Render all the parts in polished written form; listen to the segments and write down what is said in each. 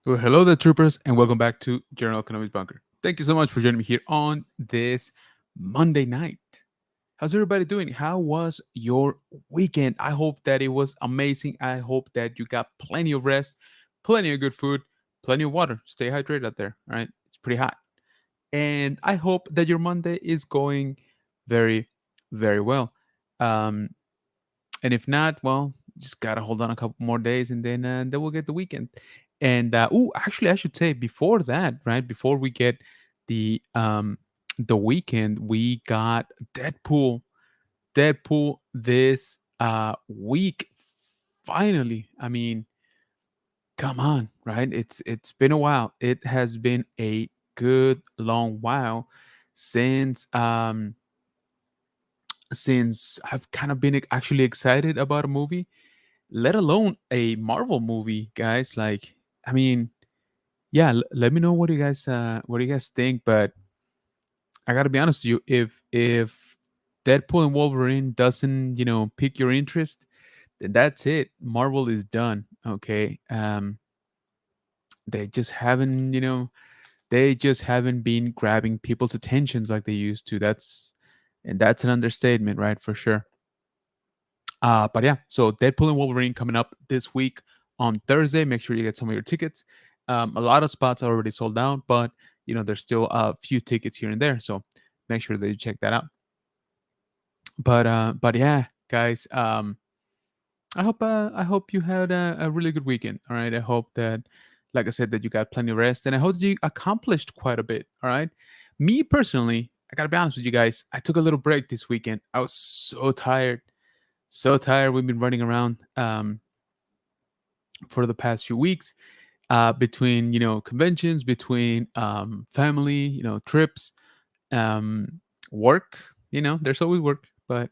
Well, hello there, troopers, and welcome back to General Economics Bunker. Thank you so much for joining me here on this Monday night. How's everybody doing? How was your weekend? I hope that it was amazing. I hope that you got plenty of rest, plenty of good food, plenty of water. Stay hydrated out there, all right? It's pretty hot. And I hope that your Monday is going very, very well. Um, and if not, well, just gotta hold on a couple more days, and then we'll get the weekend. And actually, I should say before that, right before we get the weekend, we got Deadpool. Deadpool this week. Finally, I mean, come on, right? It's been a while. It has been a good long while since since I've kind of been actually excited about a movie, let alone a Marvel movie, guys. Like, I mean, yeah, let me know what do you guys think. But I gotta be honest with you, if Deadpool and Wolverine doesn't pique your interest, then that's it. Marvel is done. Okay, they just haven't they just haven't been grabbing people's attentions like they used to. That's an understatement, right? For sure. But yeah, so Deadpool and Wolverine coming up this week on Thursday. Make sure you get some of your tickets. A lot of spots are already sold out, but there's still a few tickets here and there. So make sure that you check that out. But yeah, guys, I hope you had a really good weekend. All right, I hope that, like I said, that you got plenty of rest, and I hope that you accomplished quite a bit. All right, me personally, I gotta be honest with you guys. I took a little break this weekend. I was so tired, so tired. We've been running around for the past few weeks, between conventions, between family, trips, work. There's always work, but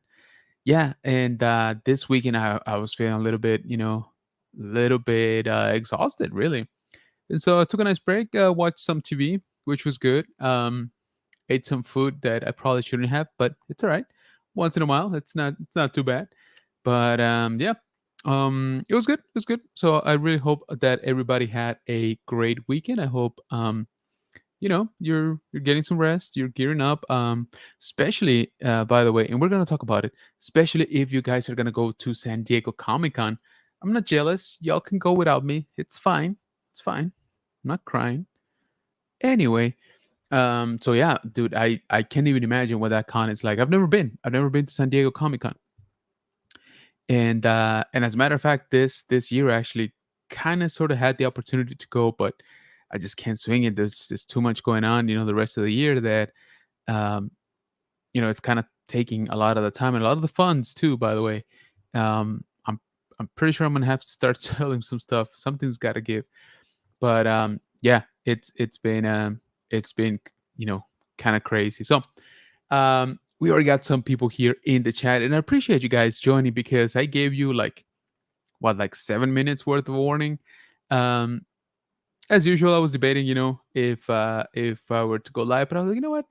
yeah. And this weekend, I was feeling a little bit, little bit exhausted, really. And so I took a nice break, watched some TV, which was good. Ate some food that I probably shouldn't have, but it's all right. Once in a while, it's not too bad. But yeah, it was good. It was good. So I really hope that everybody had a great weekend. I hope you're getting some rest, you're gearing up. Especially, by the way, and we're gonna talk about it. Especially if you guys are gonna go to San Diego Comic Con. I'm not jealous. Y'all can go without me. It's fine. It's fine. I'm not crying. Anyway, so yeah, dude, I can't even imagine what that con is like. I've never been to San Diego Comic Con. And as a matter of fact, this year I actually kind of sort of had the opportunity to go, but I just can't swing it. There's too much going on, the rest of the year, that um it's kind of taking a lot of the time and a lot of the funds too, by the way. I'm pretty sure I'm gonna have to start selling some stuff. Something's got to give. But yeah, it's been kind of crazy. So we already got some people here in the chat, and I appreciate you guys joining, because I gave you like 7 minutes worth of warning. um as usual, I was debating, if I were to go live, but I was like, you know what,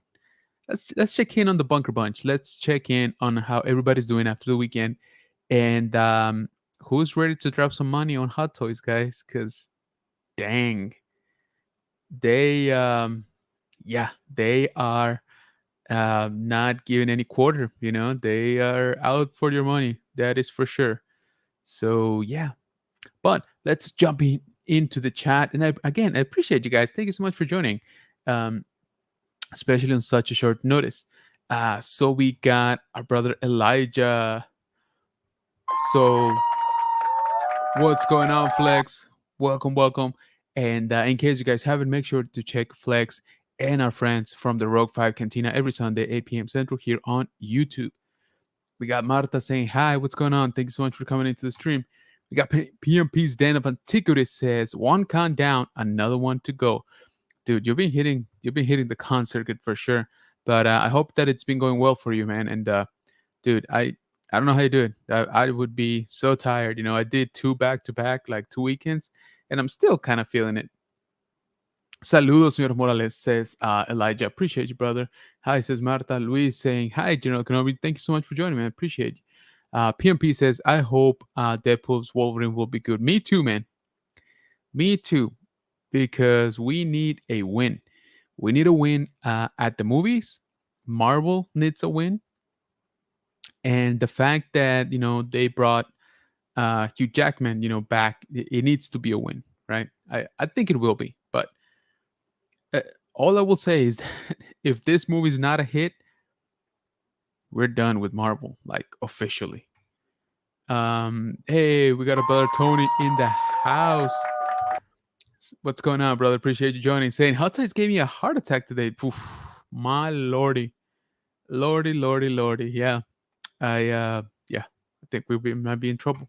let's check in on the Bunker Bunch. Let's check in on how everybody's doing after the weekend. And who's ready to drop some money on Hot Toys, guys? Because dang, they yeah, they are not giving any quarter. They are out for your money, that is for sure. So yeah, but let's jump into the chat. And again, I appreciate you guys. Thank you so much for joining, um especially on such a short notice. So we got our brother Elijah. So what's going on, Flex? Welcome, welcome. And in case you guys haven't, make sure to check Flex and our friends from the Rogue 5 Cantina every Sunday, 8 p.m. Central, here on YouTube. We got Marta saying, hi, what's going on? Thank you so much for coming into the stream. We got PMP's Den of Antiquity says, one con down, another one to go. Dude, you've been hitting the con circuit for sure. But I hope that it's been going well for you, man. And dude, I don't know how you do it. I would be so tired. I did two back to back, like 2 weekends, and I'm still kind of feeling it. Saludos, señor Morales, says Elijah. Appreciate you, brother. Hi, says Marta. Luis saying, hi, General Kenobi. Thank you so much for joining me. I appreciate you. PMP says, I hope Deadpool's Wolverine will be good. Me too, man. Me too. because we need a win. We need a win at the movies. Marvel needs a win, and the fact that they brought Hugh Jackman back, it needs to be a win, right? I think it will be, but uh, all I will say is that if this movie is not a hit, we're done with Marvel, like officially. Hey, we got a brother Tony in the house. What's going on, brother? Appreciate you joining. Saying Hotties gave me a heart attack today. Poof, my lordy, lordy. Yeah, yeah, I think might be in trouble.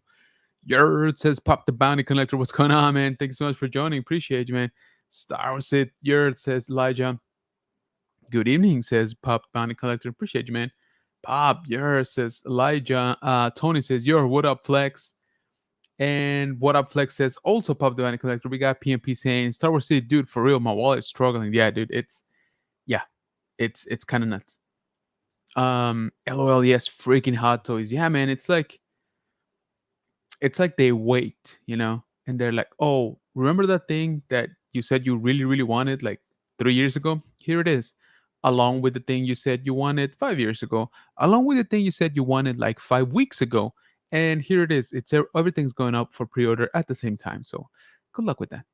Yerd says Pop the Bounty Collector. What's going on, man? Thank you so much for joining. Appreciate you, man. Star Wars it. Yerd says Elijah. Good evening, says Pop Bounty Collector. Appreciate you, man. Pop, Yerd says Elijah. Tony says, Yor, what up, Flex? And what up, Flex says also Pop the Bounty Collector. We got PMP saying Star Wars City, dude, for real, my wallet's struggling. Yeah, dude, yeah, it's kind of nuts. LOL, yes, freaking hot toys. Yeah, man, it's like they wait, and they're like, oh, remember that thing that you said you really, really wanted like 3 years ago? Here it is, along with the thing you said you wanted 5 years ago, along with the thing you said you wanted like 5 weeks ago, and here it is. Everything's going up for pre-order at the same time. So, good luck with that.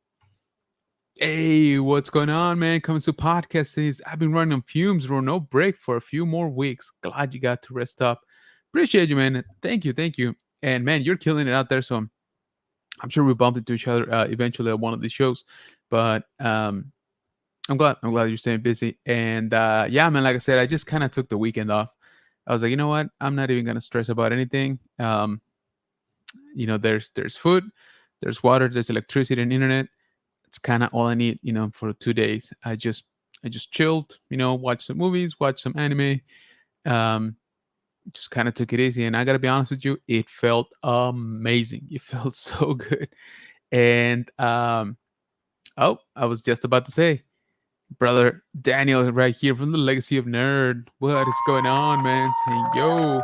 Hey, what's going on, man? Coming to podcast says I've been running on fumes, bro. No break for a few more weeks. Glad you got to rest up. Appreciate you, man. Thank you. And man, you're killing it out there. So I'm sure we bumped into each other eventually at one of the shows. But I'm glad you're staying busy. And yeah, man, like I said, I just kind of took the weekend off. I was like, you know what? I'm not even gonna stress about anything. There's food, there's water, there's electricity and internet. It's kind of all I need, for 2 days. I just chilled, watched some movies, watched some anime, um, just kind of took it easy. And I gotta be honest with you, it felt amazing. It felt so good. And oh, I was just about to say, brother Daniel, right here from the Legacy of Nerd. What is going on, man? Saying yo.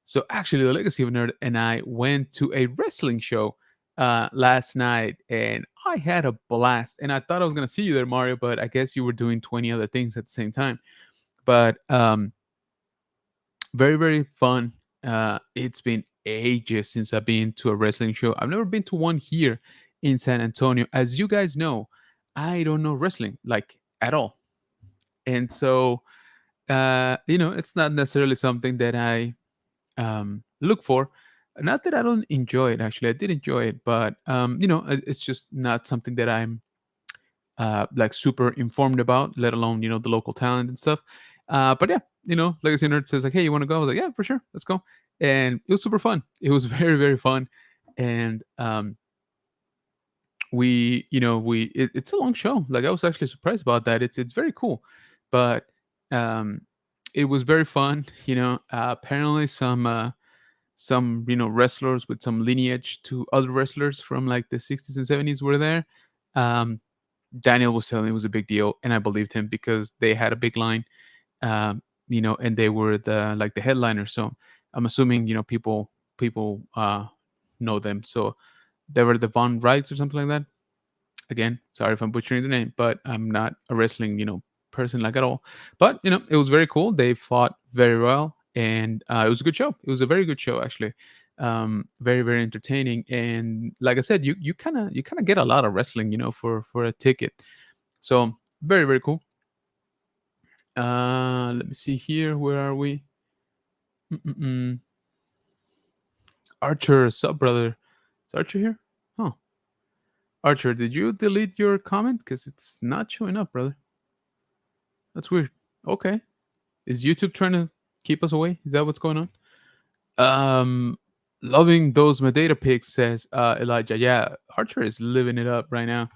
So actually, the Legacy of Nerd and I went to a wrestling show last night, and I had a blast. And I thought I was gonna see you there, Mario, but I guess you were doing 20 other things at the same time. But very, very fun. It's been ages since I've been to a wrestling show. I've never been to one here in San Antonio. As you guys know, I don't know wrestling like at all. And so, it's not necessarily something that I look for. Not that I don't enjoy it, actually. I did enjoy it, but, it's just not something that I'm like super informed about, let alone the local talent and stuff. But yeah, Legacy Nerd says like, "Hey, you want to go?" I was like, "Yeah, for sure, let's go." And it was super fun. It was very, very fun. And it's a long show. Like, I was actually surprised about that. It's very cool, but um, it was very fun. Apparently some wrestlers with some lineage to other wrestlers from like the 60s and 70s were there. Um, Daniel was telling me it was a big deal, and I believed him because they had a big line, and they were the headliner. So I'm assuming people know them. So they were the Von Wrights or something like that. Again, sorry if I'm butchering the name, but I'm not a wrestling person like at all. But it was very cool. They fought very well, and it was a good show. It was a very good show actually. Very, very entertaining, and like I said, you kind of get a lot of wrestling, for a ticket. So very, very cool. Let me see here. Where are we? Mm-mm-mm. Archer, sub brother. Is Archer here? Huh. Archer, did you delete your comment? Because it's not showing up, brother. That's weird. Okay. Is YouTube trying to keep us away? Is that what's going on? Um, Loving those Medeta pics, says Elijah. Yeah, Archer is living it up right now.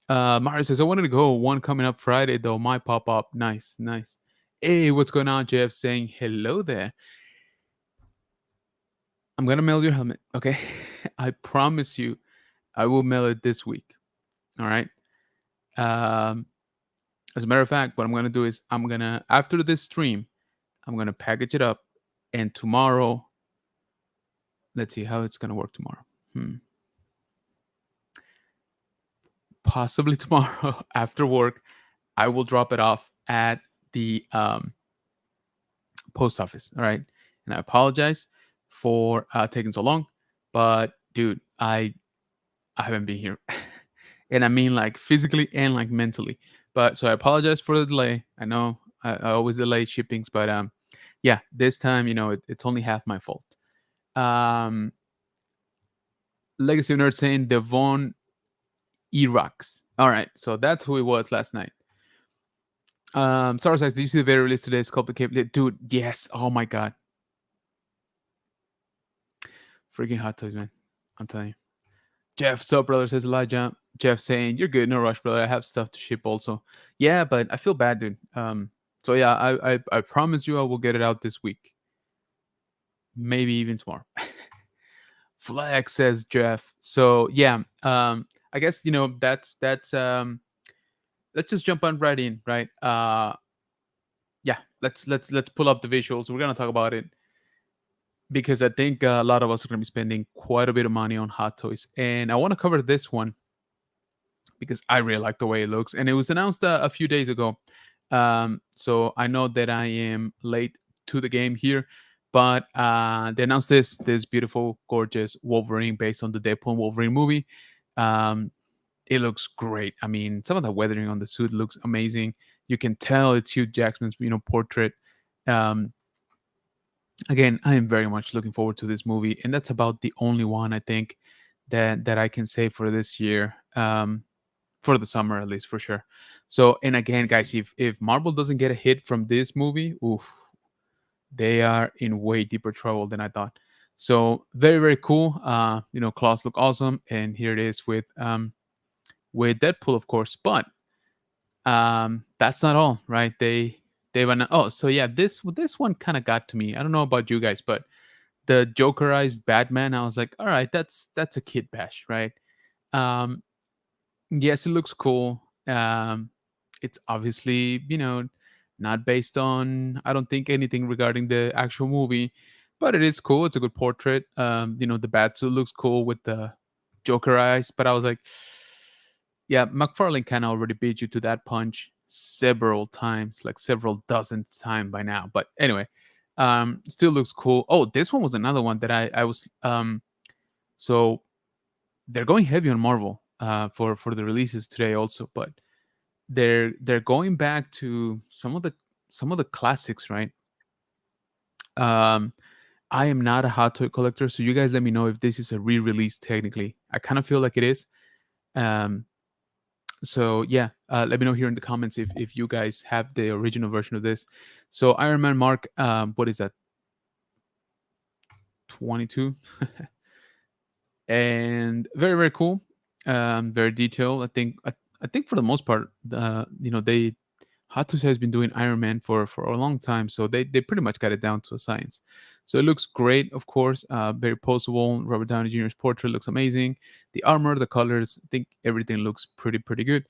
Mario says, I wanted to go. One coming up Friday, though. Might pop up. Nice, nice. Hey, what's going on, Jeff? Saying hello there. I'm going to mail your helmet, okay? I promise you, I will mail it this week. All right. As a matter of fact, what I'm going to do is after this stream, I'm going to package it up. And tomorrow, let's see how it's going to work tomorrow. possibly tomorrow after work, I will drop it off at the post office. All right, and I apologize for taking so long, but dude, I haven't been here, and I mean like physically and like mentally. But so I apologize for the delay. I know I always delay shippings, but yeah, this time it's only half my fault. Um, Legacy of Nerd saying Devon Erox. All right, so that's who it was last night. Star Wars, did you see the video released today? It's complicated, dude. Yes. Oh my god, freaking hot toys, man. I'm telling you. Jeff, so brother says Elijah. Jeff saying you're good, no rush, brother. I have stuff to ship also. Yeah, but I feel bad, dude. So yeah, I promise you I will get it out this week, maybe even tomorrow. Flex says Jeff. So yeah, I guess that's let's just jump on right in, right? Yeah, let's pull up the visuals. We're gonna talk about it because I think a lot of us are gonna be spending quite a bit of money on hot toys, and I want to cover this one because I really like the way it looks, and it was announced a few days ago. So I know that I am late to the game here, but they announced this beautiful, gorgeous Wolverine based on the Deadpool Wolverine movie. Um, it looks great. I mean, some of the weathering on the suit looks amazing. You can tell it's Hugh Jackman's portrait. Um, Again, I am very much looking forward to this movie, and that's about the only one I think that I can say for this year. For the summer at least, for sure. So, and again, guys, if Marvel doesn't get a hit from this movie, oof, they are in way deeper trouble than I thought. So very, very cool. Claws look awesome, and here it is with Deadpool, of course. But that's not all, right? They went. Oh, so yeah, this one kind of got to me. I don't know about you guys, but the Jokerized Batman, I was like, all right, that's a kid bash, right? Um, Yes, it looks cool. It's obviously, not based on, I don't think, anything regarding the actual movie, but it is cool. It's a good portrait. The Batsuit looks cool with the Joker eyes, but I was like, yeah, McFarlane kind of already beat you to that punch several times, like several dozen times by now. But anyway, still looks cool. Oh, this one was another one that I was so they're going heavy on Marvel for the releases today also, but they're going back to some of the classics, right? Um, I am not a hot toy collector, so you guys let me know if this is a re-release technically. I kind of feel like it is. Um, so yeah, let me know here in the comments if you guys have the original version of this. So Iron Man Mark, what is that? 22, and very very cool, very detailed. I think for the most part, they Hatus has been doing Iron Man for a long time, so they pretty much got it down to a science. So it looks great, of course, very posable. Robert Downey Jr.'s portrait looks amazing. The armor, the colors, I think everything looks pretty good.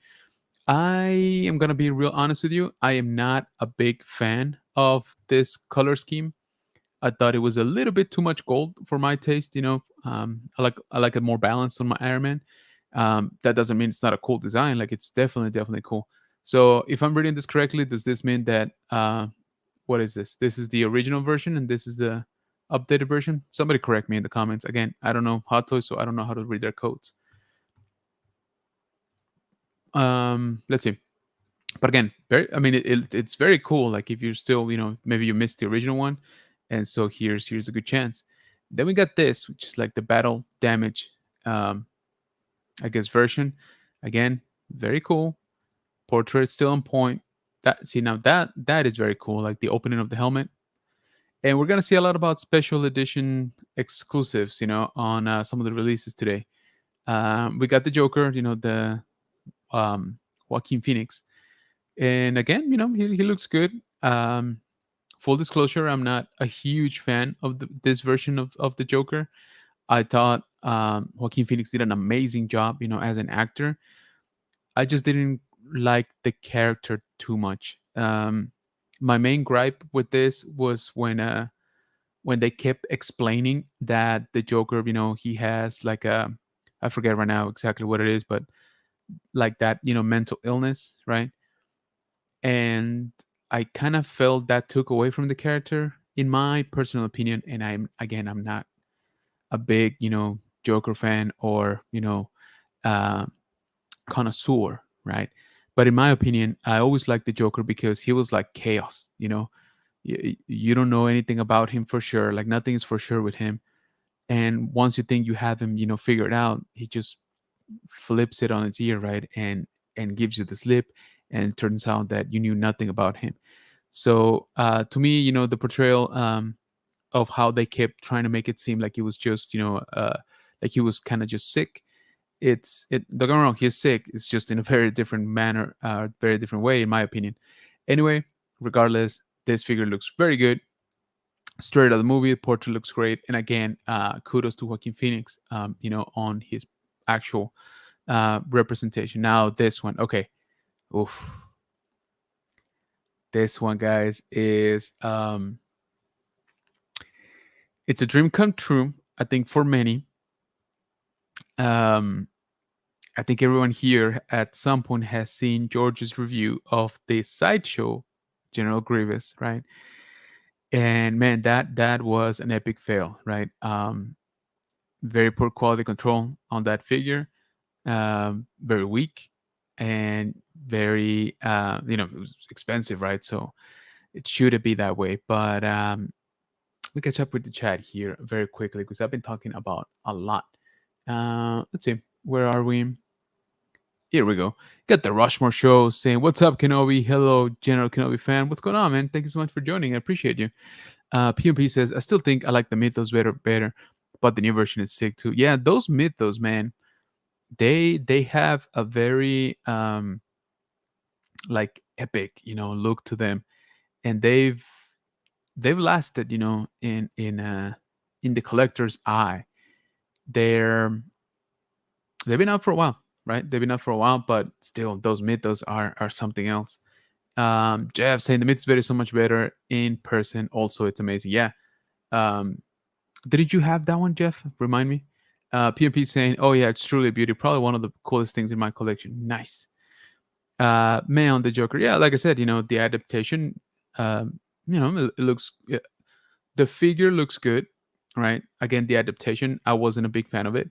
I am gonna be real honest with you. I am not a big fan of this color scheme. I thought it was a little bit too much gold for my taste. I like it more balanced on my Iron Man. That doesn't mean it's not a cool design. Like it's definitely cool. So if I'm reading this correctly, does this mean that what is this? This is the original version and this is the updated version? Somebody correct me in the comments. Again, I don't know Hot Toys, so I don't know how to read their codes. Let's see. But again, I mean, it's very cool. Like if you're still, maybe you missed the original one, and so here's a good chance. Then we got this, which is like the battle damage, um, I guess version. Again, very cool. Portrait still on point. Now that is very cool. Like the opening of the helmet, and we're gonna see a lot about special edition exclusives. On some of the releases today. We got the Joker. The Joaquin Phoenix. And again, he looks good. Full disclosure, I'm not a huge fan of this version of the Joker. I thought Joaquin Phoenix did an amazing job, as an actor. I just didn't like the character too much. My main gripe with this was when they kept explaining that the Joker, he has like I forget right now exactly what it is, but like that, mental illness, right? And I kind of felt that took away from the character, in my personal opinion. And I'm not a big, Joker fan, or uh, connoisseur, right? But in my opinion, I always liked the Joker because he was like chaos. You don't know anything about him for sure. Like nothing is for sure with him. And once you think you have him, figured out, he just flips it on its ear, right? And gives you the slip, and it turns out that you knew nothing about him. So to me, the portrayal of how they kept trying to make it seem like he was just, like he was kind of just sick. Don't get me wrong, he's sick. It's just in a very different manner, very different way, in my opinion. Anyway, regardless, this figure looks very good. Straight out of the movie, the portrait looks great. And again, kudos to Joaquin Phoenix, on his actual representation. Now this one, okay, oof, this one, guys, is it's a dream come true, I think, for many. um I think everyone here at some point has seen George's review of the Sideshow General Grievous, right? And man, that was an epic fail, right? Very poor quality control on that figure, very weak, and very it was expensive, right? So it shouldn't be that way. But we catch up with the chat here very quickly because I've been talking about a lot. Let's see, where are we? Here we go. Got the Rushmore show saying, "What's up, Kenobi? Hello, General Kenobi fan. What's going on, man? Thank you so much for joining. I appreciate you." PMP says, "I still think I like the Mythos better, but the new version is sick too." Yeah, those Mythos, man, they have a very like epic, look to them, and they've lasted, in the collector's eye. They're they've been out for a while, right? They've been out for a while, but still, those Mythos are something else. Jeff saying the Mythos is so much better in person. Also, it's amazing. Yeah. Um, did you have that one, Jeff? Remind me. PMP saying, "Oh yeah, it's truly a beauty. Probably one of the coolest things in my collection." Nice. May on the Joker. Yeah, like I said, the adaptation. It looks. Yeah, the figure looks good, right? Again, the adaptation. I wasn't a big fan of it,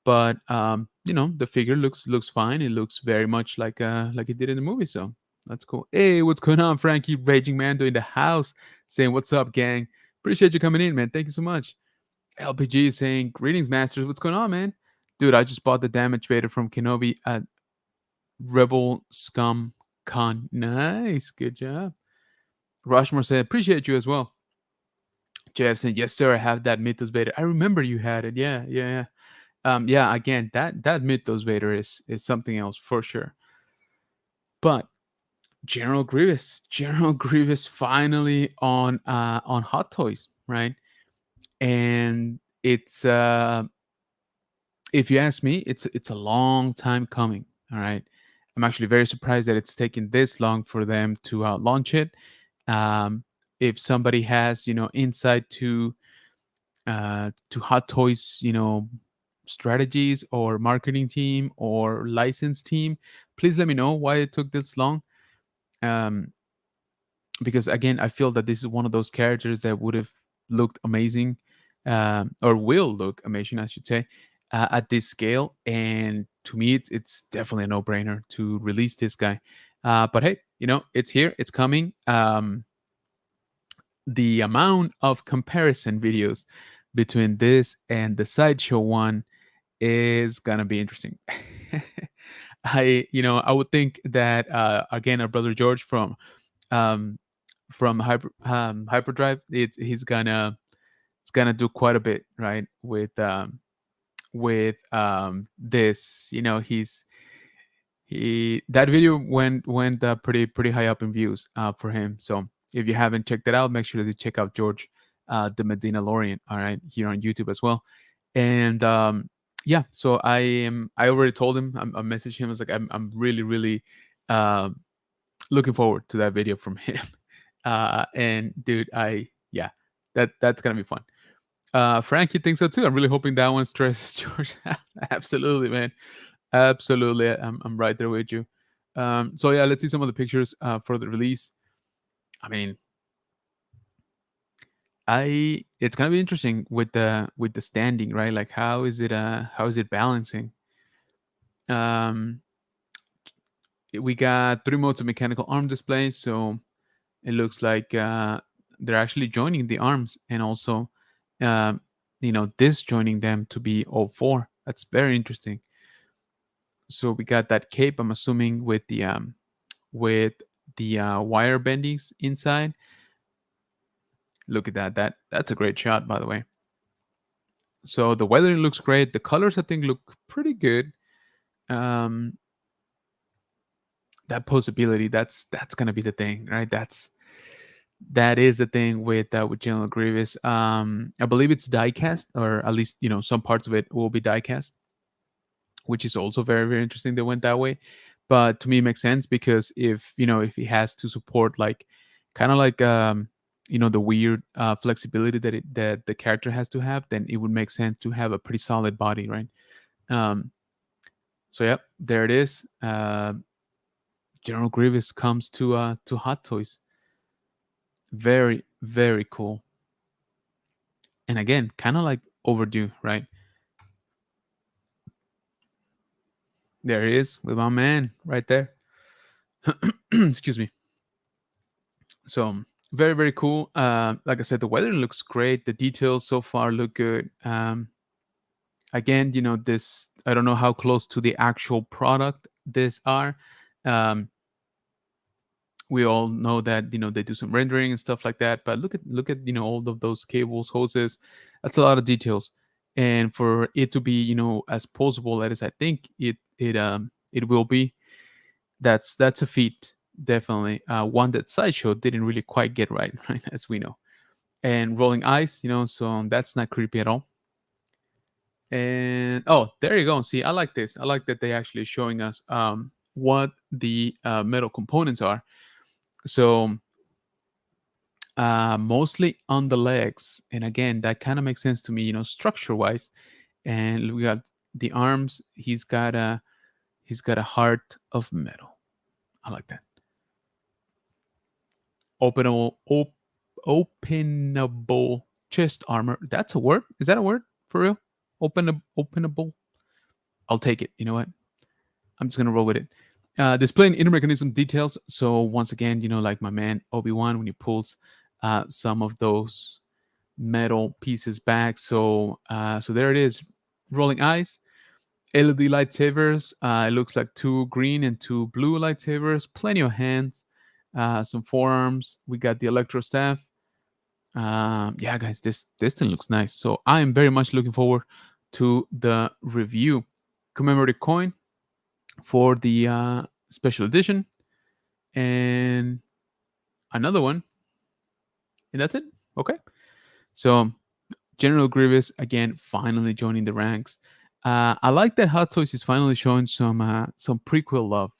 but the figure looks fine. It looks very much like it did in the movie. So that's cool. Hey, what's going on, Frankie? Raging Mando in the house saying, "What's up, gang? Appreciate you coming in, man. Thank you so much." LPG is saying, "Greetings, Masters. What's going on, man? Dude, I just bought the Damage Vader from Kenobi at Rebel Scum Con. Nice. Good job." Rushmore said, "Appreciate you as well." Jeff saying, "Yes, sir. I have that Mythos Vader. I remember you had it. Yeah, yeah, yeah." Yeah, again, that Mythos Vader is something else for sure. But General Grievous finally on Hot Toys, right? And it's if you ask me, it's a long time coming. All right, I'm actually very surprised that it's taken this long for them to launch it. If somebody has insight to Hot Toys, strategies or marketing team or license team, please let me know why it took this long. Um, because again, I feel that this is one of those characters that would have looked amazing, or will look amazing, I should say, at this scale. And to me, it's definitely a no-brainer to release this guy. But hey, it's here, it's coming. The amount of comparison videos between this and the Sideshow one is gonna be interesting. I would think that again, our brother George um, from Hyperdrive, he's gonna do quite a bit, right? With this, he that video went pretty high up in views for him. So if you haven't checked it out, make sure that you check out George, the Medina Lorian, all right, here on YouTube as well. And yeah, so I already told him, I messaged him. I was like, I'm really really um, looking forward to that video from him. And dude, yeah, that's gonna be fun. Frankie thinks so too. I'm really hoping that one stresses George out. Absolutely, man. Absolutely, I'm right there with you. So yeah, let's see some of the pictures for the release. I mean, I it's gonna be interesting with the standing, right? Like how is it balancing? Um, we got three modes of mechanical arm display, so it looks like they're actually joining the arms and also um, disjoining them to be all four. That's very interesting. So we got that cape, I'm assuming, with the wire bendings inside. Look at that. That's a great shot, by the way. So the weathering looks great. The colors, I think, look pretty good. Um, that posability, that's gonna be the thing, right? That is the thing with General Grievous. I believe it's diecast, or at least some parts of it will be diecast, which is also very very interesting. They went that way, but to me it makes sense because if he has to support like kind of like the weird flexibility that the character has to have, then it would make sense to have a pretty solid body, right? Um, so yep, there it is. General Grievous comes to Hot Toys. Very very cool, and again, kind of like overdue, right? There he is with my man right there. Excuse me. So very very cool. Like I said, the weather looks great. The details so far look good. Again, this, I don't know how close to the actual product this are. Um, we all know that they do some rendering and stuff like that. But look at all of those cables, hoses. That's a lot of details, and for it to be as posable as I think it will be, that's a feat, definitely. One that Sideshow didn't really quite get right, right, as we know. And rolling eyes, so that's not creepy at all. And oh, there you go. See, I like this. I like that they actually showing us what the metal components are. So mostly on the legs, and again, that kind of makes sense to me, structure wise. And we got the arms. He's got a heart of metal. I like that. Openable, openable chest armor. That's a word. Is that a word for real? Openable. I'll take it. You know what? I'm just gonna roll with it. Displaying inner mechanism details. So once again, like my man Obi-Wan when he pulls some of those metal pieces back. So there it is. Rolling eyes. LED lightsabers. It looks like two green and two blue lightsabers. Plenty of hands. Some forearms. We got the electro staff. Yeah, guys, this thing looks nice. So I am very much looking forward to the review. Commemorative coin for the special edition, and another one, and that's it. Okay, so General Grievous again finally joining the ranks. I like that Hot Toys is finally showing some prequel love.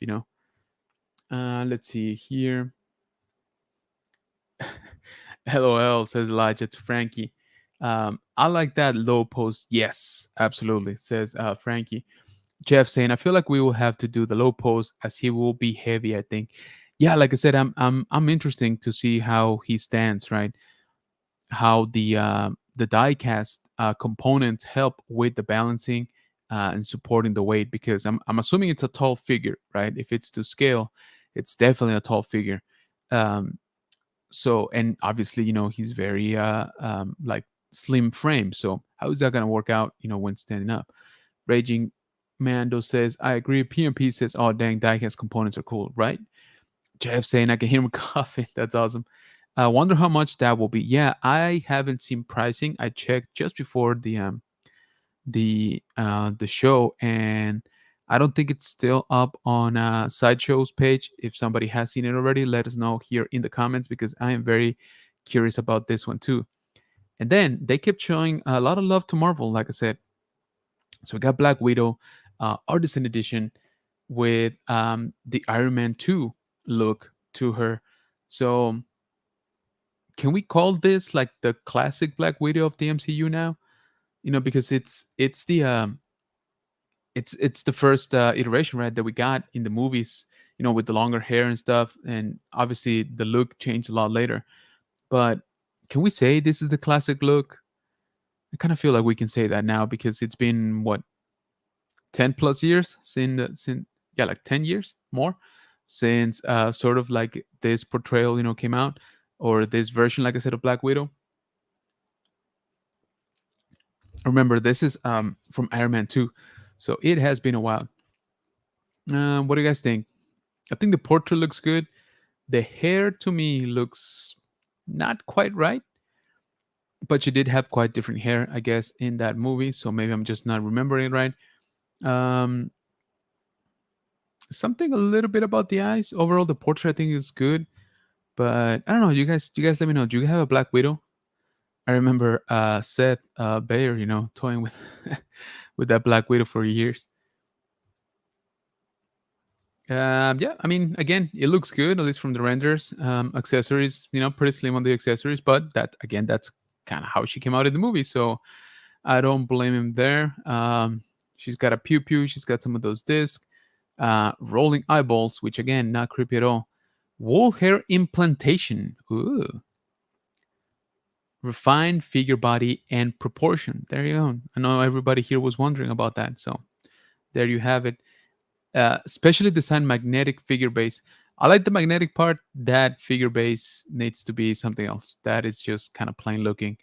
Let's see here. LOL, says Elijah to Frankie. I like that low post. Yes, absolutely, says Frankie. Jeff saying, I feel like we will have to do the low post as he will be heavy, I think. Yeah, like I said, I'm interesting to see how he stands, right? How the diecast components help with the balancing and supporting the weight, because I'm assuming it's a tall figure, right? If it's to scale, it's definitely a tall figure. Um, so, and obviously he's very like slim frame, so how is that going to work out when standing up? Raging Mando says, I agree. PMP says, oh dang, diecast components are cool, right? Jeff saying, I can hear him coughing. That's awesome. I wonder how much that will be. Yeah, I haven't seen pricing. I checked just before the show, and I don't think it's still up on Sideshow's page. If somebody has seen it already, let us know here in the comments, because I am very curious about this one too. And then they kept showing a lot of love to Marvel, like I said. So we got Black Widow, Artisan Edition, with the Iron Man 2 look to her. So can we call this like the classic Black Widow of the MCU now? Because it's it's the first iteration, right, that we got in the movies, with the longer hair and stuff, and obviously the look changed a lot later. But can we say this is the classic look? I kind of feel like we can say that now because it's been what, 10 plus years since, yeah, like 10 years more since sort of like this portrayal came out, or this version, like I said, of Black Widow. Remember, this is from Iron Man 2, so it has been a while. What do you guys think? I think the portrait looks good. The hair to me looks not quite right, but she did have quite different hair, I guess, in that movie, so maybe I'm just not remembering it right. um Something a little bit about the eyes. Overall, the portrait I think is good, but I don't know. You guys, let me know. Do you have a Black Widow? I remember Seth Bayer, toying with with that Black Widow for years. Yeah, I mean, again, it looks good, at least from the renders. Accessories, pretty slim on the accessories, but that's kind of how she came out in the movie. So I don't blame him there. She's got a pew pew. She's got some of those discs, rolling eyeballs, which again, not creepy at all. Wool hair implantation. Ooh. Refined figure body and proportion. There you go. I know everybody here was wondering about that. So there you have it. Specially designed magnetic figure base. I like the magnetic part. That figure base needs to be something else. That is just kind of plain looking.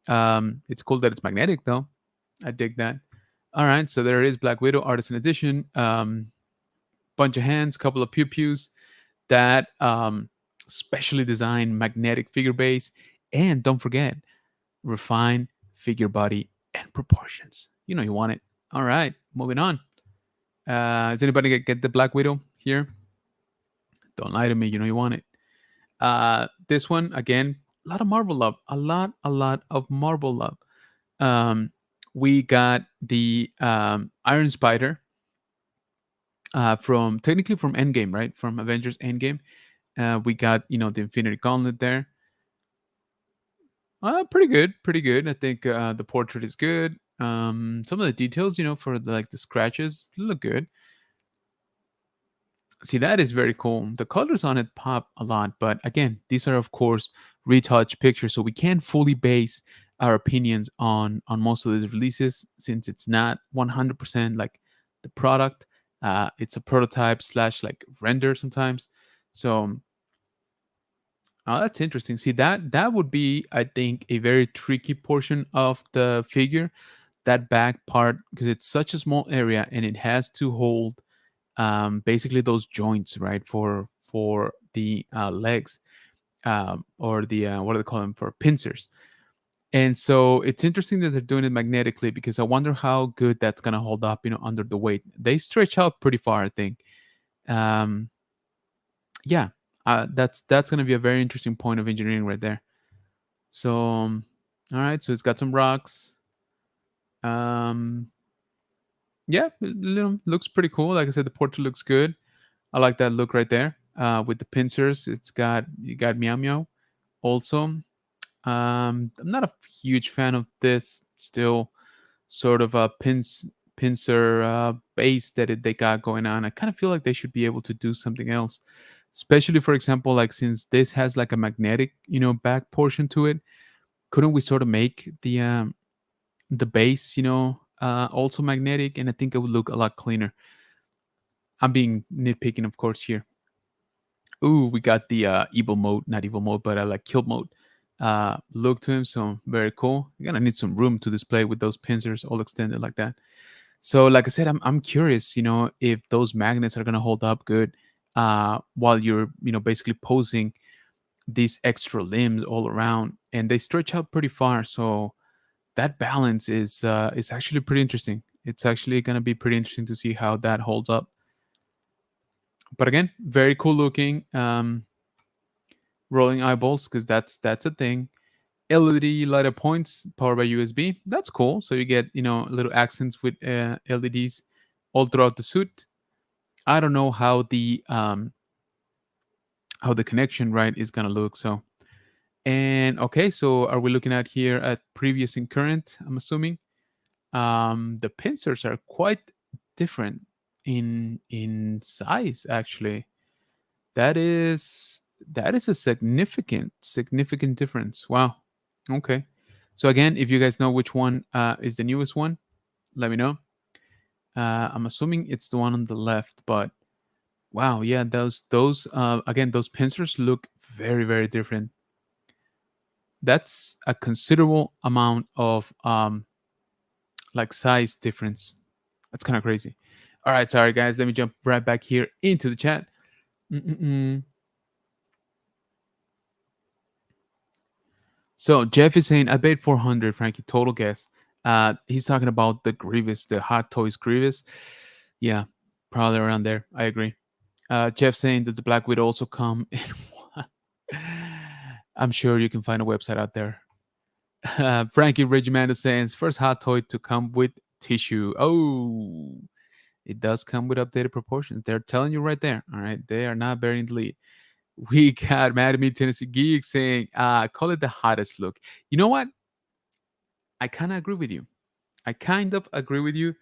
It's cool that it's magnetic though. I dig that. All right, so there is Black Widow Artisan Edition. Bunch of hands, couple of pew pews. That specially designed magnetic figure base, and don't forget, refined figure body and proportions. You want it. All right, moving on. Does anybody get the Black Widow here? Don't lie to me. You want it. This one again, a lot of Marvel love. A lot of Marvel love. Um, we got the Iron Spider from technically from Endgame, right? From Avengers Endgame. We got the Infinity Gauntlet there. Pretty good, pretty good. I think the portrait is good. Some of the details, for the scratches, look good. See, that is very cool. The colors on it pop a lot, but again, these are of course retouch pictures, so we can't fully base our opinions on most of these releases since it's not 100% like the product. It's a prototype slash like render sometimes. So that's interesting. See, that would be, I think, a very tricky portion of the figure, that back part, because it's such a small area and it has to hold basically those joints, right, for the legs, or the what do they call them, for pincers. And so it's interesting that they're doing it magnetically, because I wonder how good that's gonna hold up, under the weight. They stretch out pretty far, I think. Um, yeah, that's gonna be a very interesting point of engineering right there. So, all right, so it's got some rocks. Um, yeah, looks pretty cool. Like I said, the portrait looks good. I like that look right there. With the pincers, you got Meow Meow also. I'm not a huge fan of this still sort of a pincer base that they got going on. I kind of feel like they should be able to do something else, especially for example, like since this has like a magnetic, back portion to it. Couldn't we sort of make the base, also magnetic? And I think it would look a lot cleaner. I'm being nitpicking, of course, here. Ooh, we got the evil mode, not evil mode, but like kill mode look to him. So very cool. You're gonna need some room to display with those pincers all extended like that. So, like I said, I'm curious, if those magnets are gonna hold up good while you're, basically posing these extra limbs all around, and they stretch out pretty far. So that balance is actually pretty interesting. It's actually gonna be pretty interesting to see how that holds up. But again, very cool looking. Rolling eyeballs, because that's a thing. LED light up points powered by USB. That's cool. So you get little accents with LEDs all throughout the suit. I don't know how the connection, right, is gonna look. So, and okay, so are we looking at here at previous and current? I'm assuming the pincers are quite different in size. Actually, that is that is a significant difference. Wow. Okay. So again, if you guys know which one is the newest one, let me know. I'm assuming it's the one on the left, but wow, yeah, those again, those pincers look very different. That's a considerable amount of like size difference. That's kind of crazy. All right, sorry guys, let me jump right back here into the chat. Mm-mm-mm. So Jeff is saying I paid 400, Frankie. Total guess. He's talking about the Grievous, the Hot Toys Grievous. Yeah, probably around there. I agree. Jeff saying does the Black Widow also come in one? I'm sure you can find a website out there. Frankie Regimanda saying first hot toy to come with tissue. Oh, it does come with updated proportions. They're telling you right there. All right, they are not bearing the lead. We got Mad at Me Tennessee Geek saying, call it the hottest look. You know what? I kind of agree with you. I kind of agree with you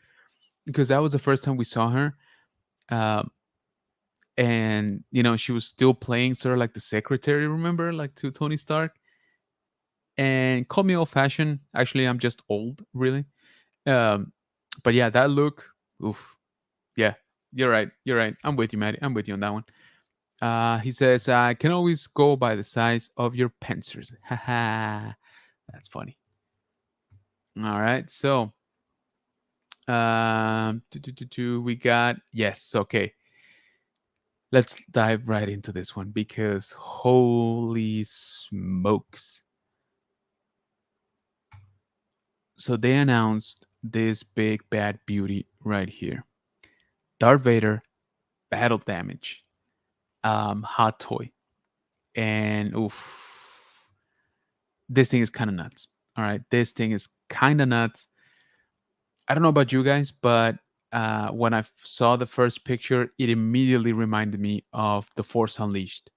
because that was the first time we saw her. Um, and, she was still playing sort of like the secretary, remember, like to Tony Stark. And call me old fashioned. Actually, I'm just old, really. Um, but yeah, that look, oof. Yeah, you're right. You're right. I'm with you, Maddie. I'm with you on that one. He says, I can always go by the size of your pincers. Haha. That's funny. All right. So, we got, yes. Okay. Let's dive right into this one because holy smokes. So, they announced this big bad beauty right here Darth Vader battle damage, hot toy. And oof, this thing is kind of nuts. All right, this thing is kind of nuts. I don't know about you guys, but when I saw the first picture, it immediately reminded me of The Force Unleashed.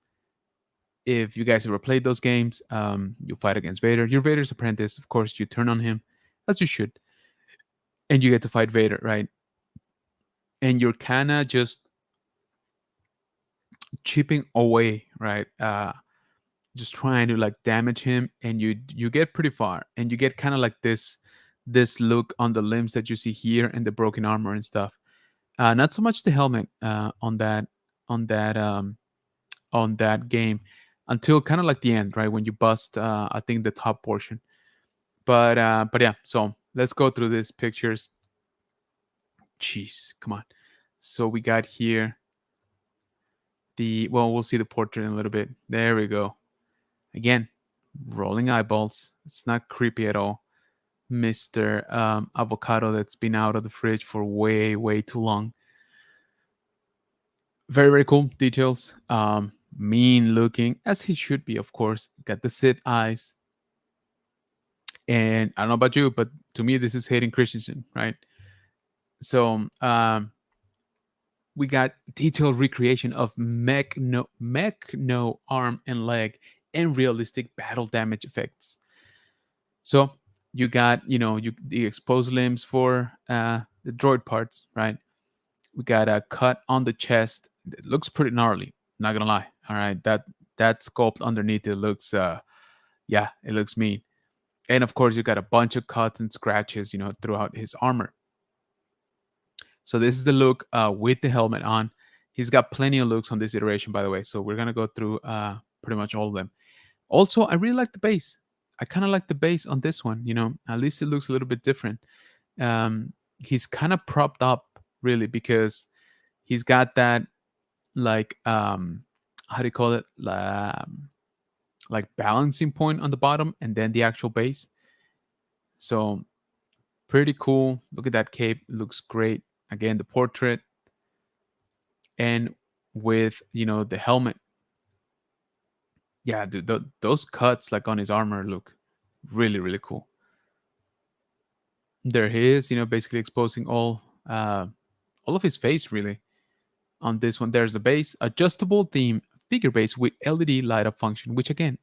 If you guys ever played those games, you fight against Vader. You're Vader's apprentice, of course. You turn on him, as you should, and you get to fight Vader, right? And you're kind of just chipping away, right? Just trying to like damage him, and you get pretty far, and you get kind of like this look on the limbs that you see here and the broken armor and stuff. Not so much the helmet on that on that game until kind of like the end, right when you bust I think the top portion. But yeah, so let's go through these pictures. Jeez, come on. So we got here we'll see the portrait in a little bit. There we go. Again, rolling eyeballs. It's not creepy at all. Mr. Avocado that's been out of the fridge for way too long. Very cool details. Mean looking, as he should be, of course. Got the Sith eyes. And I don't know about you, but to me, this is Hayden Christensen, right? So we got detailed recreation of mech no arm and leg and realistic battle damage effects. So you got, the exposed limbs for the droid parts, right? We got a cut on the chest. It looks pretty gnarly. Not gonna lie. All right, that sculpt underneath it looks, yeah, it looks mean. And of course, you got a bunch of cuts and scratches, throughout his armor. So this is the look with the helmet on. He's got plenty of looks on this iteration, by the way. So we're gonna go through pretty much all of them. Also, I really like the base. I kind of like the base on this one. At least it looks a little bit different. He's kind of propped up, really, because he's got that like how do you call it? Like balancing point on the bottom, and then the actual base. So pretty cool. Look at that cape. It looks great. Again, the portrait, and with the helmet. Yeah, dude, those cuts like on his armor look really cool. There he is, basically exposing all of his face, really. On this one, there's the base, adjustable theme figure base with LED light up function, which again,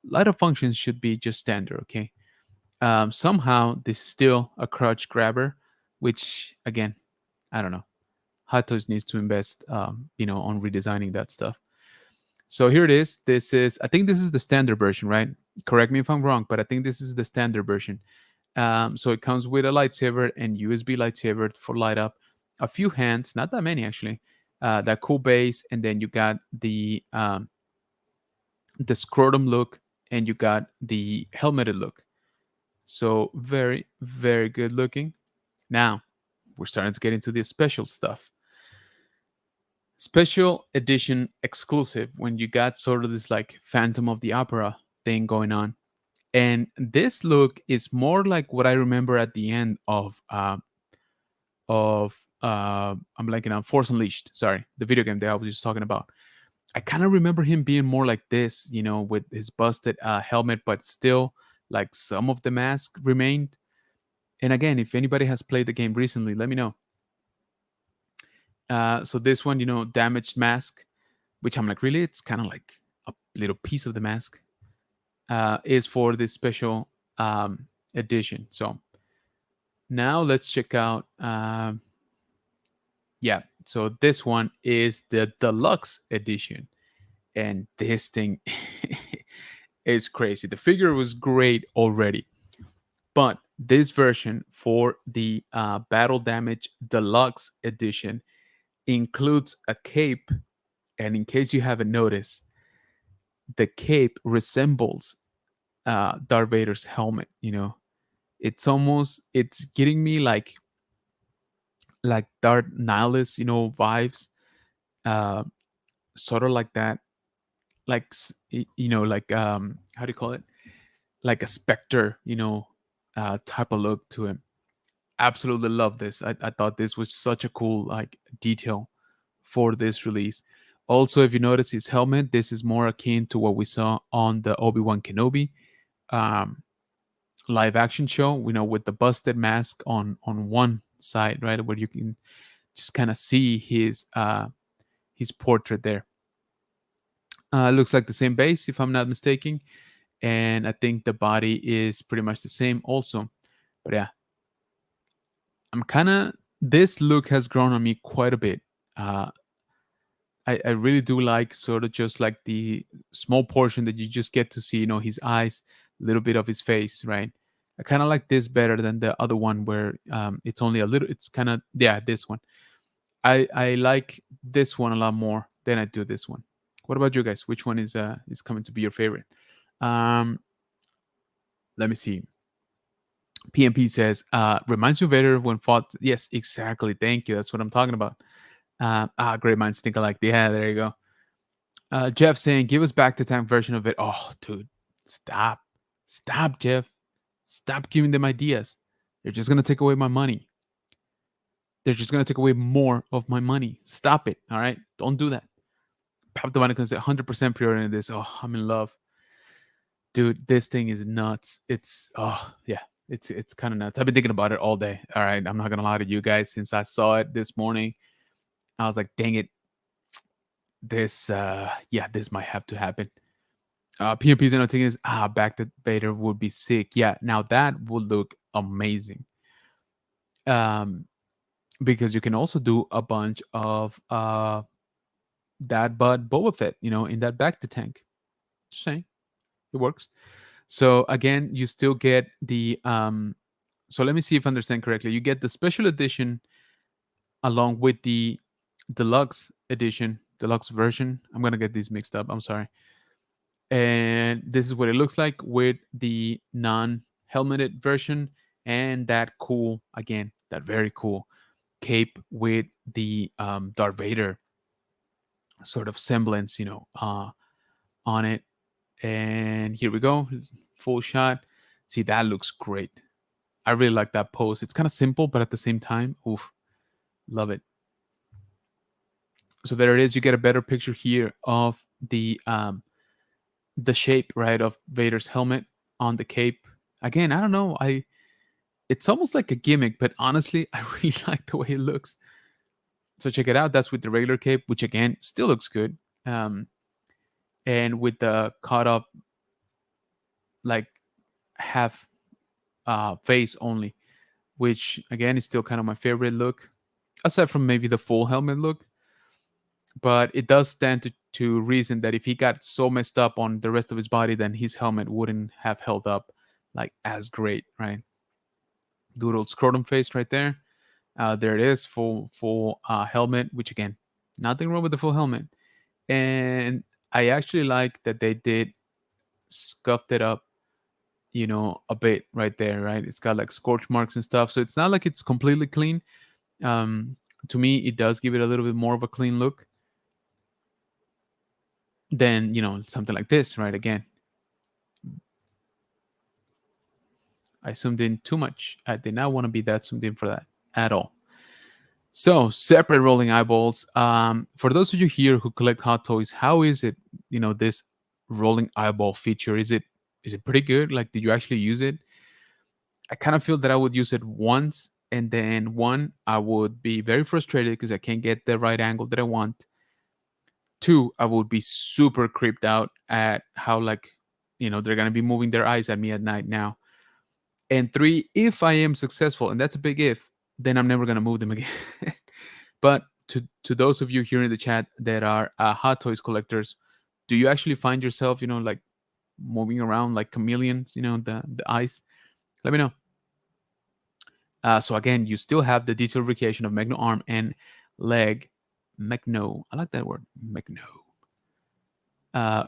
light up functions should be just standard, okay? Somehow this is still a crotch grabber, which again, I don't know. Hot Toys needs to invest, on redesigning that stuff. So here it is. I think this is the standard version, right? Correct me if I'm wrong, but I think this is the standard version. So it comes with a lightsaber and USB lightsaber for light up, a few hands, not that many actually, that cool base, and then you got the scrotum look, and you got the helmeted look. So very, very good looking. Now we're starting to get into the special stuff. Special edition exclusive when you got sort of this like Phantom of the Opera thing going on. And this look is more like what I remember at the end of I'm blanking on Force Unleashed. Sorry, the video game that I was just talking about. I kind of remember him being more like this, with his busted helmet, but still like some of the mask remained. And again, if anybody has played the game recently, let me know. So this one, damaged mask, which I'm like, really? It's kind of like a little piece of the mask, is for this special edition. So now let's check out. Yeah, so this one is the deluxe edition, and this thing is crazy. The figure was great already, but this version for the Battle Damage Deluxe Edition includes a cape. And in case you haven't noticed, the cape resembles Darth Vader's helmet. It's getting me like Darth Nihilus, vibes, uh, sort of like that, like like how do you call it? Like a specter, type of look to him. Absolutely love this. I thought this was such a cool like detail for this release. Also, if you notice his helmet, this is more akin to what we saw on the Obi-Wan Kenobi um, live action show, with the busted mask on one side, right, where you can just kind of see his portrait there. Looks like the same base, if I'm not mistaken, and I think the body is pretty much the same also. But yeah, I'm kind of this look has grown on me quite a bit. Uh, I really do like sort of just like the small portion that you just get to see, his eyes, a little bit of his face, right? I kind of like this better than the other one where it's only a little. It's kind of, yeah, this one. I like this one a lot more than I do this one. What about you guys? Which one is coming to be your favorite? Um, Let me see. PMP says, reminds me of Vader when fought. Yes, exactly. Thank you. That's what I'm talking about. Great minds think alike. Yeah, there you go. Jeff saying, give us back the tank version of it. Oh, dude, stop. Stop, Jeff. Stop giving them ideas. They're just going to take away my money. They're just going to take away more of my money. Stop it. All right. Don't do that. Pap the Vatican's 100% pure in this. Oh, I'm in love. Dude, this thing is nuts. Oh, yeah. It's kind of nuts. I've been thinking about it all day. All right. I'm not going to lie to you guys. Since I saw it this morning, I was like, dang it. This might have to happen. PMP's another thing is back to Vader would be sick. Yeah, now that would look amazing. Because you can also do a bunch of that, but Boba Fett, in that back to tank. Just saying, it works. So again, you still get the. So let me see if I understand correctly. You get the special edition along with the deluxe edition, deluxe version. I'm gonna get these mixed up. I'm sorry. And this is what it looks like with the non-helmeted version, and that cool, again, that very cool cape with the Darth Vader sort of semblance, on it. And here we go, full shot. See, that looks great. I really like that pose. It's kind of simple, but at the same time, oof, love it. So there it is. You get a better picture here of the shape, right, of Vader's helmet on the cape. Again, I don't know. It's almost like a gimmick, but honestly, I really like the way it looks. So check it out. That's with the regular cape, which again still looks good. And with the caught up like half face only, which again is still kind of my favorite look. aside from maybe the full helmet look. But it does stand to reason that if he got so messed up on the rest of his body, then his helmet wouldn't have held up like as great, right? Good old scrotum face right there. There it is, full helmet. Which again, nothing wrong with the full helmet. And I actually like that they did scuffed it up, a bit right there, right? It's got like scorch marks and stuff, so it's not like it's completely clean. Um, to me, it does give it a little bit more of a clean look than something like this, right? Again, I zoomed in too much. I did not want to be that zoomed in for that at all. So separate rolling eyeballs. For those of you here who collect hot toys, how is it? This rolling eyeball feature, is it pretty good? Like, did you actually use it? I kind of feel that I would use it once, and then one, I would be very frustrated because I can't get the right angle that I want. Two, I would be super creeped out at how, like, they're gonna be moving their eyes at me at night now. And three, if I am successful, and that's a big if, then I'm never gonna move them again. But to those of you here in the chat that are hot toys collectors, do you actually find yourself, like moving around like chameleons, the eyes? Let me know. So again, you still have the detailed recreation of Magno arm and leg. Magno, I like that word, Magno.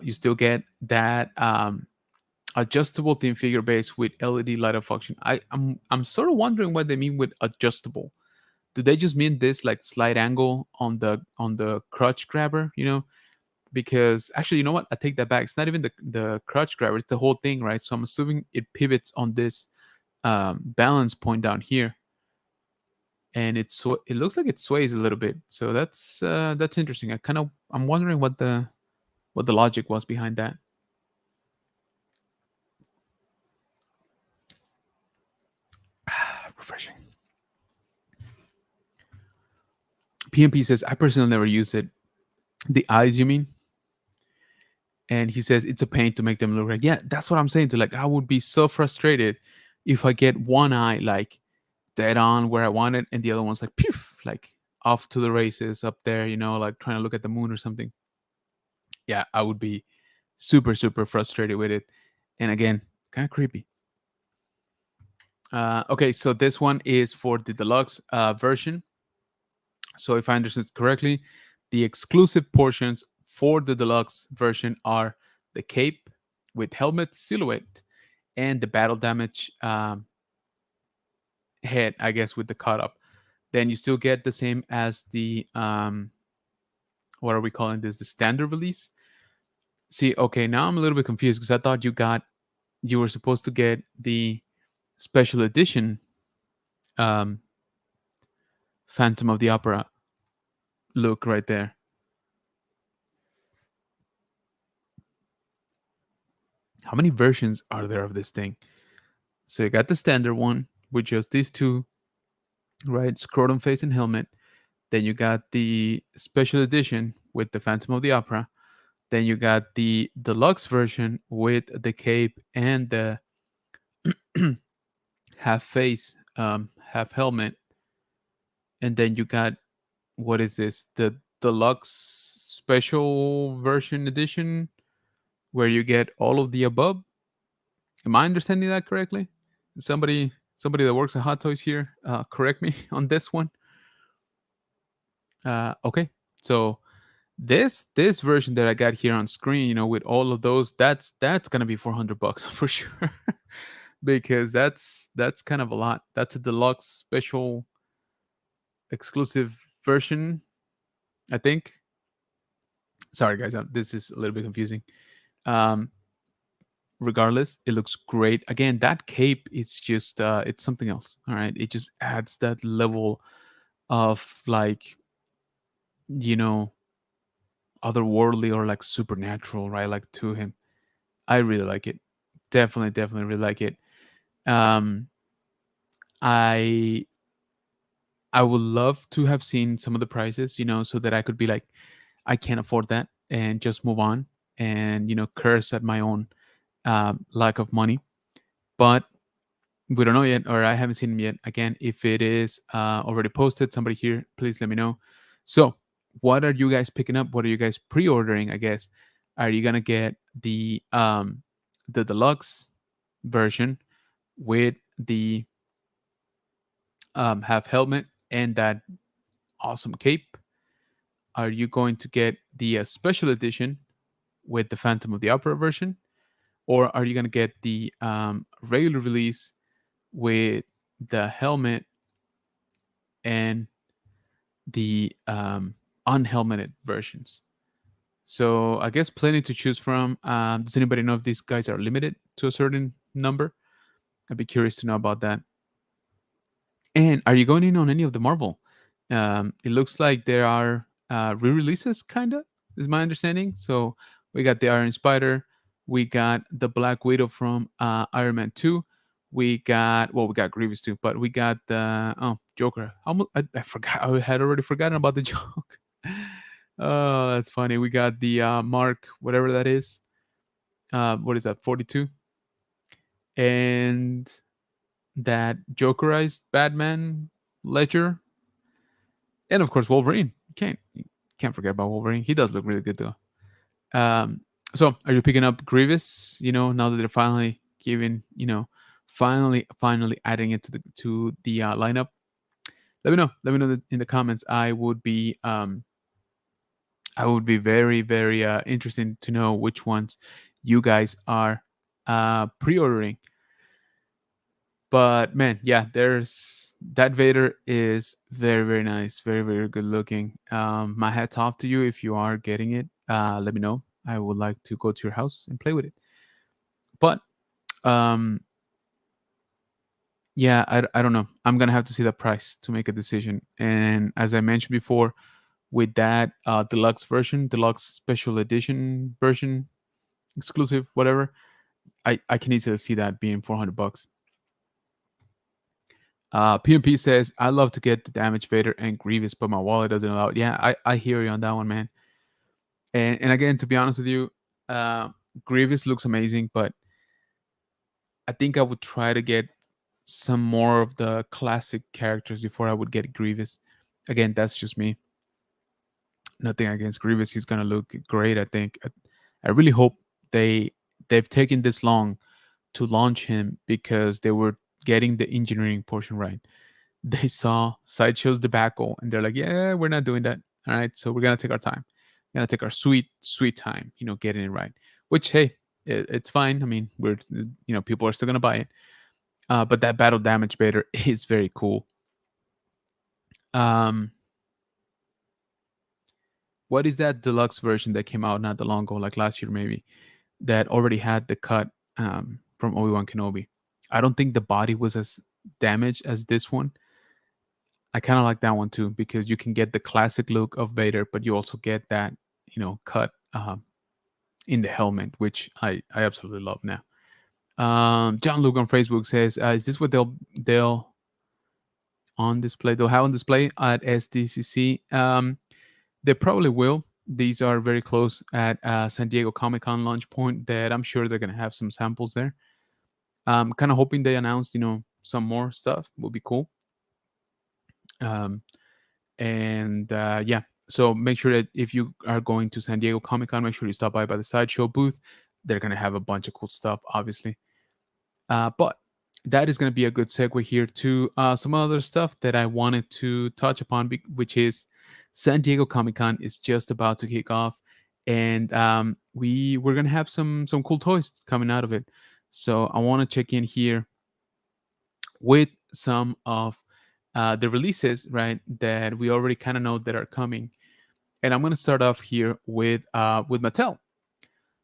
You still get that adjustable thin figure base with LED light up function. I'm sort of wondering what they mean with adjustable. Do they just mean this like slight angle on the crotch grabber? Because actually, you know what? I take that back. It's not even the crotch grabber; it's the whole thing, right? So I'm assuming it pivots on this balance point down here, and it looks like it sways a little bit. So that's interesting. I'm wondering what the logic was behind that. Refreshing. PMP says, I personally never use it. The eyes, you mean? And he says it's a pain to make them look right. Yeah, that's what I'm saying. To like, I would be so frustrated if I get one eye like dead on where I want it, and the other one's like, poof, like off to the races up there, like trying to look at the moon or something. Yeah, I would be super, super frustrated with it. And again, kind of creepy. Okay, so this one is for the deluxe version. So if I understood correctly, the exclusive portions for the deluxe version are the cape with helmet silhouette and the battle damage head, I guess, with the cut up. Then you still get the same as the what are we calling this? The standard release. See, okay, now I'm a little bit confused because I thought you were supposed to get the special edition um, Phantom of the Opera look right there. How many versions are there of this thing? So you got the standard one with just these two, right? Scrotum face and helmet. Then you got the special edition with the Phantom of the Opera. Then you got the deluxe version with the cape and the half face, half helmet. And then you got, what is this? The deluxe special version edition where you get all of the above. Am I understanding that correctly? Somebody that works at Hot Toys here, correct me on this one. Okay, so this version that I got here on screen, with all of those, that's gonna be $400 for sure, because that's kind of a lot. That's a deluxe special exclusive version, I think. Sorry guys, this is a little bit confusing. Um, Regardless, it looks great. Again, that cape is just it's something else. All right, it just adds that level of like you know otherworldly or like supernatural, right? Like to him. I really like it. Definitely really like it. Um, I I would love to have seen some of the prices, so that I could be like, I can't afford that, and just move on, and curse at my own lack of money. But We don't know yet, or I haven't seen them yet. Again, if it is already posted, somebody here, please let me know. So, what are you guys picking up? What are you guys pre-ordering? I guess are you gonna get the deluxe version with the half helmet and that awesome cape? Are you going to get the special edition with the Phantom of the Opera version, or are you gonna get the regular release with the helmet and the unhelmeted versions? So I guess plenty to choose from. Does anybody know if these guys are limited to a certain number? I'd be curious to know about that. And are you going in on any of the Marvel? It looks like there are re-releases, kinda, is my understanding. So we got the Iron Spider, we got the Black Widow from Iron Man 2, we got Grievous too, but we got the Joker. I forgot, I had already forgotten about the Joker. Oh, that's funny. We got the Mark, whatever that is. What is that? 42, and that Jokerized Batman Ledger, and of course Wolverine. You can't forget about Wolverine. He does look really good though. Um, so are you picking up Grievous? Now that they're finally giving, finally adding it to the lineup. Let me know. Let me know in the comments. I would be very, very interested to know which ones you guys are pre-ordering. But man, yeah, there's that Vader is very, very nice, very, very good looking. My hat's off to you if you are getting it. Let me know. I would like to go to your house and play with it. But um, yeah, I don't know. I'm gonna have to see the price to make a decision. And as I mentioned before, with that deluxe version, deluxe special edition version, exclusive, whatever, I can easily see that being $400. PMP says, I love to get the Damage Vader and Grievous, but my wallet doesn't allow it. Yeah, I hear you on that one, man. And again, to be honest with you, uh, Grievous looks amazing, but I think I would try to get some more of the classic characters before I would get Grievous. Again, that's just me. Nothing against Grievous. He's gonna look great, I think. I really hope they've taken this long to launch him because they were getting the engineering portion right. They saw Sideshow's debacle and they're like, yeah, we're not doing that. All right, so we're gonna take our time. We're gonna take our sweet, sweet time, getting it right. Which, hey, it's fine. I mean, people are still gonna buy it. But that battle damage Vader is very cool. Um, what is that deluxe version that came out not that long ago, like last year maybe, that already had the cut from Obi-Wan Kenobi? I don't think the body was as damaged as this one. I kind of like that one too because you can get the classic look of Vader, but you also get that cut in the helmet, which I absolutely love now. John Luke on Facebook says, "Is this what they'll on display? They'll have on display at SDCC? They probably will. These are very close at San Diego Comic Con launch point. That I'm sure they're gonna have some samples there. Kind of hoping they announce some more stuff. Would be cool. Um, and yeah, so make sure that if you are going to San Diego Comic Con, make sure you stop by the Sideshow booth. They're gonna have a bunch of cool stuff, obviously. But that is going to be a good segue here to some other stuff that I wanted to touch upon, which is San Diego Comic Con is just about to kick off, and we're going to have some cool toys coming out of it. So I want to check in here with some of the releases, right, that we already kind of know that are coming, and I'm going to start off here with Mattel.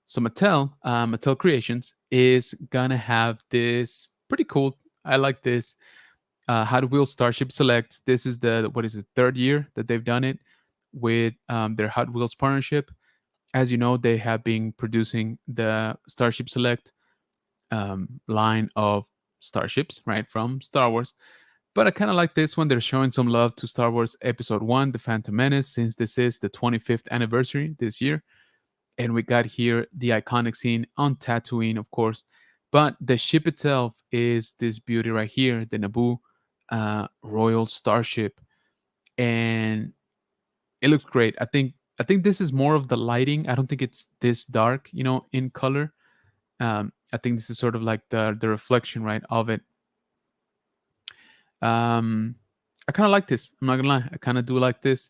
So Mattel Creations is gonna have this pretty cool. I like this Hot Wheels Starship Select. This is the what is it, third year that they've done it with their Hot Wheels partnership. As you know, they have been producing the Starship Select line of starships, right, from Star Wars. But I kind of like this one. They're showing some love to Star Wars Episode 1, The Phantom Menace, since this is the 25th anniversary this year. And we got here the iconic scene on Tatooine, of course, But the ship itself is this beauty right here, the Naboo Royal Starship, and it looks great. I think this is more of the lighting. I don't think it's this dark, in color. I think this is sort of like the reflection, right, of it. Um, I kind of like this. I'm not gonna lie. I kind of do like this.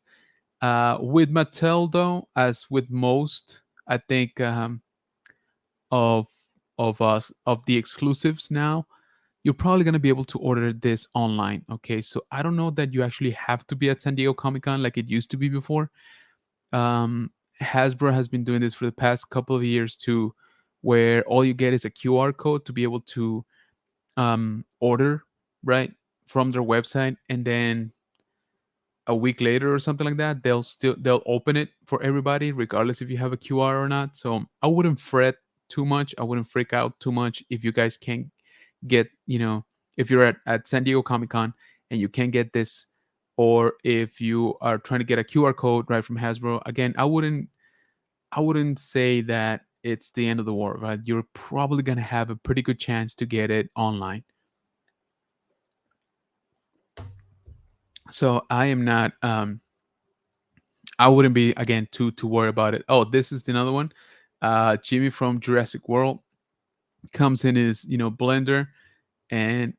With Mattel, though, as with most, I think of of the exclusives now, you're probably gonna be able to order this online. Okay, so I don't know that you actually have to be at San Diego Comic Con like it used to be before. Um, Hasbro has been doing this for the past couple of years too, where all you get is a QR code to be able to order, right, from their website, and then a week later or something like that, they'll open it for everybody, regardless if you have a QR or not. So I wouldn't fret too much. I wouldn't freak out too much if you guys can't get, if you're at San Diego Comic Con and you can't get this, or if you are trying to get a QR code right from Hasbro. Again, I wouldn't say that it's the end of the world, right? You're probably gonna have a pretty good chance to get it online. So I am not I wouldn't be, again, too worried about it. Oh, this is another one. Jimmy from Jurassic World comes in his, blender, and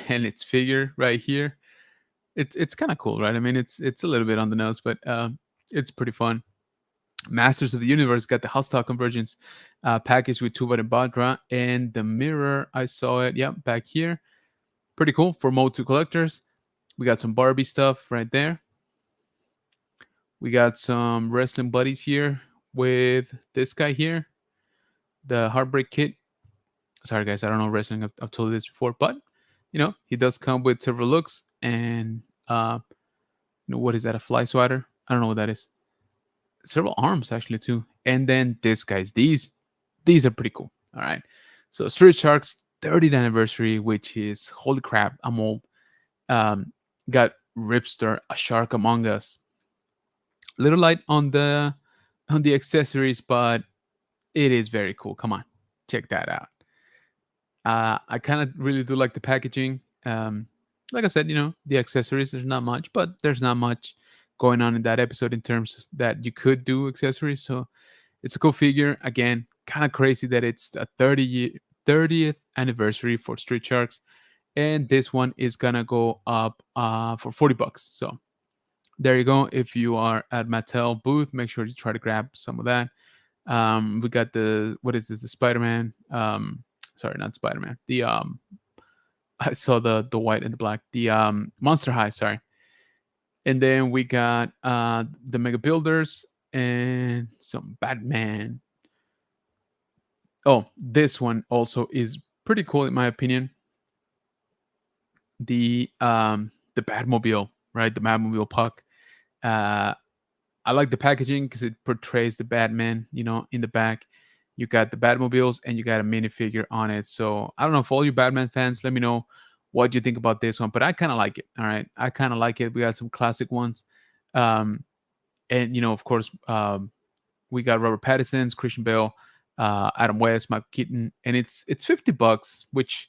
and its figure right here. It's kind of cool, right? I mean, it's a little bit on the nose, but it's pretty fun. Masters of the Universe got the hostile convergence package with Tubat and Badra, and the mirror. I saw it. Yep, back here. Pretty cool for Mode 2 collectors. We got some Barbie stuff right there. We got some wrestling buddies here with this guy here, the Heartbreak Kid. Sorry, guys, I don't know wrestling. I've told you this before, but he does come with several looks, and what is that? A fly swatter? I don't know what that is. Several arms actually too, and then this guys. These are pretty cool. All right, so Street Sharks 30th anniversary, which is, holy crap, I'm old. Um, got Ripster, a shark among us. Little light on the accessories, but it is very cool. Come on, check that out. I kind of really do like the packaging. Like I said, the accessories, there's not much, but there's not much going on in that episode in terms that you could do accessories. So it's a cool figure. Again, kind of crazy that it's a 30th anniversary for Street Sharks, and this one is gonna go up for $40. So there you go. If you are at Mattel booth, make sure you try to grab some of that. We got what is this? The Spider-Man. Sorry, not Spider-Man. I saw the white and the black. The Monster High. Sorry. And then we got the Mega Builders and some Batman. Oh, this one also is pretty cool in my opinion. The Batmobile, right? The Batmobile puck. Uh, I like the packaging because it portrays the Batman, in the back. You got the Batmobiles and you got a minifigure on it. So I don't know, for all you Batman fans, let me know what you think about this one. But I kind of like it. All right, I kind of like it. We got some classic ones, and of course, we got Robert Pattinson's, Christian Bale, Adam West, Mike Keaton, and it's $50, which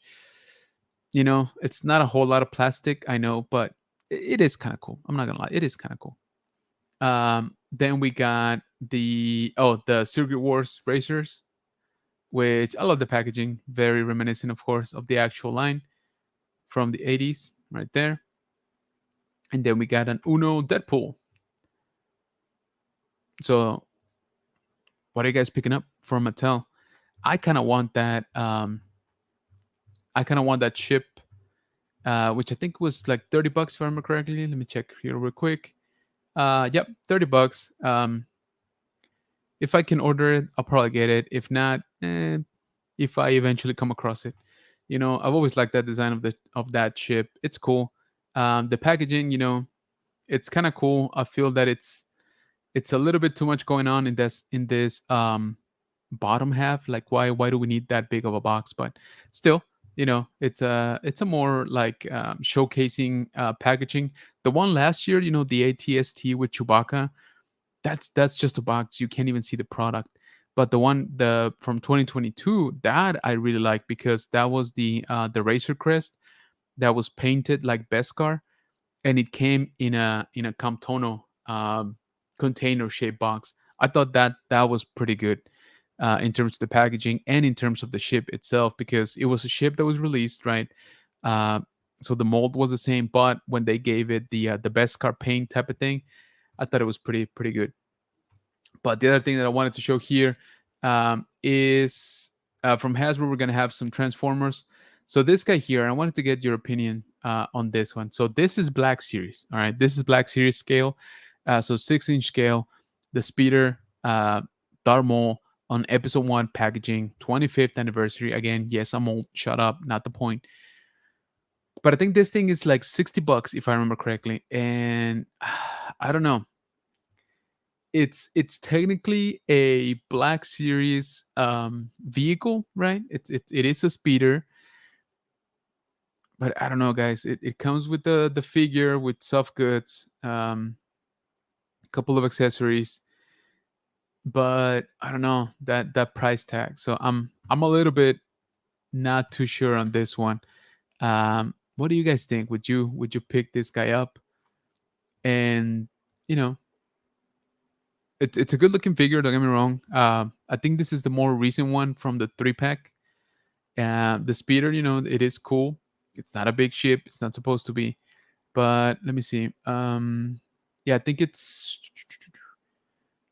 it's not a whole lot of plastic, I know, but it is kind of cool. I'm not gonna lie, it is kind of cool. Then we got the Circuit Wars racers, which I love the packaging. Very reminiscent, of course, of the actual line from the 80s, right there. And then we got an Uno Deadpool. So, what are you guys picking up from Mattel? I kind of want that. I kind of want that chip, which I think was like $30 if I remember correctly. Let me check here real quick. Yep, $30. If I can order it, I'll probably get it. If not, if I eventually come across it, I've always liked that design of that chip. It's cool. The packaging, it's kind of cool. I feel that it's a little bit too much going on in this bottom half. Like, why do we need that big of a box? But still, it's a more like showcasing packaging. The one last year, the ATST with Chewbacca, that's just a box. You can't even see the product. But the from 2022, that I really like because that was the Razor Crest that was painted like Beskar, and it came in a Camptono container shaped box. I thought that that was pretty good in terms of the packaging and in terms of the ship itself, because it was a ship that was released, right. Uh, so the mold was the same, but when they gave it the Beskar paint type of thing, I thought it was pretty good. But the other thing that I wanted to show here is from Hasbro. We're gonna have some Transformers. So this guy here, I wanted to get your opinion on this one. So this is Black Series. All right, this is Black Series scale. So 6-inch scale. The speeder, Darth Maul on Episode 1 packaging, 25th anniversary. Again, yes, I'm old. Shut up. Not the point. But I think this thing is like $60 if I remember correctly, and I don't know, it's technically a Black Series vehicle, right? It is a speeder, but I don't know, guys. It comes with the figure with soft goods, a couple of accessories, but I don't know that price tag. So I'm a little bit not too sure on this one. What do you guys think? Would you pick this guy up? And you know, it's a good looking figure. Don't get me wrong. I think this is the more recent one from the 3 pack. The speeder, it is cool. It's not a big ship. It's not supposed to be. But let me see. Yeah, I think it's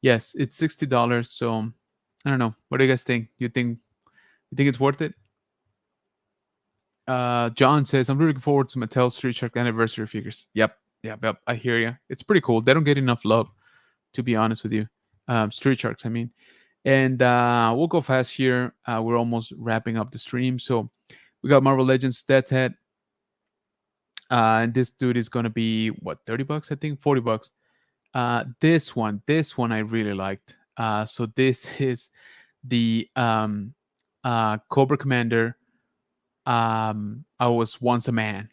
yes, it's $60. So I don't know. What do you guys think? You think it's worth it? John says, I'm looking forward to Mattel Street Shark anniversary figures. Yep. I hear you. It's pretty cool. They don't get enough love, to be honest with you. Street Sharks, I mean. And we'll go fast here. We're almost wrapping up the stream. So we got Marvel Legends Death's Head. And this dude is going to be, what, $30, I think? $40. This one I really liked. So this is the Cobra Commander. I Was Once a Man.